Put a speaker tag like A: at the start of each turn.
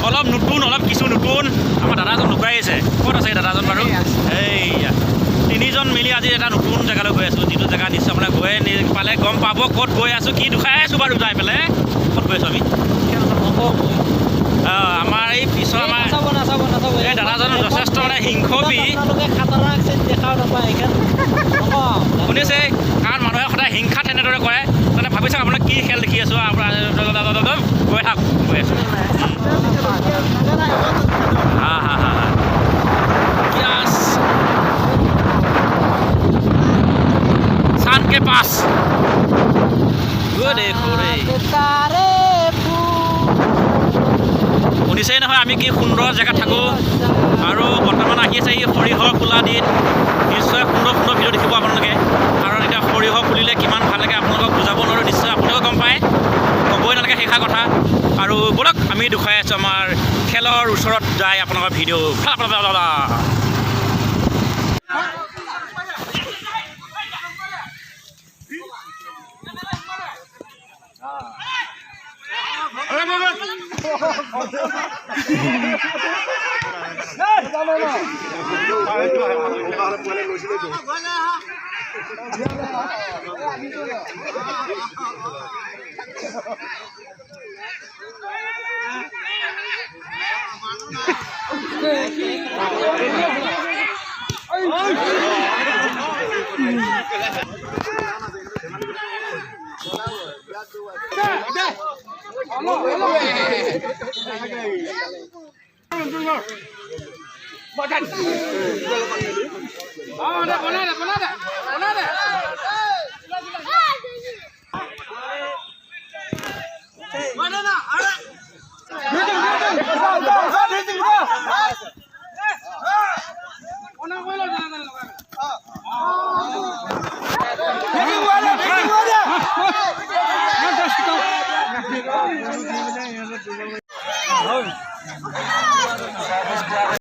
A: অলপ নতুন অলপ কিছু নতুন আমাৰ দাদাজন লুকাই আছে ক'ত আছে দাদাজন বাৰু এইয়া তিনিজন মিলি আজি এটা নতুন জেগালৈ গৈ আছোঁ যিটো জেগা নিশ্চয় আপোনাৰ গৈ পালে গম পাব ক'ত গৈ আছোঁ কি দুখাই আছোঁ বাৰু যাই পেলাই ক'ত গৈ আছোঁ আমি আমাৰ এই পিছৰ আমাৰ এই দাদাজনৰ যথেষ্ট মানে হিংসবি শুনিছে কাৰণ মানুহে সদায় হিংসা তেনেদৰে কৰে মানে ভাবি চাওক আপোনাক কি খেল দেখি আছোঁ আপোনাৰ গৈ থাক গৈ আছোঁ सान के पास শুনিছেই নহয় আমি কি সুন্দৰ জেগাত থাকোঁ আৰু বৰ্তমান আহি আছে এই সৰিয়হৰ ফুলা দিন নিশ্চয় সুন্দৰ সুন্দৰ ভিডিঅ' দেখিব আপোনালোকে কাৰণ এতিয়া সৰিয়হ ফুলিলে কিমান ভাল লাগে আপোনালোকক বুজাব নোৱাৰোঁ নিশ্চয় আপোনালোকে গম পায় ক'বই নালাগে সেইষাৰ কথা আৰু ব'লক আমি দেখুৱাই আছোঁ আমাৰ খেলৰ ওচৰত যায় আপোনালোকৰ ভিডিঅ'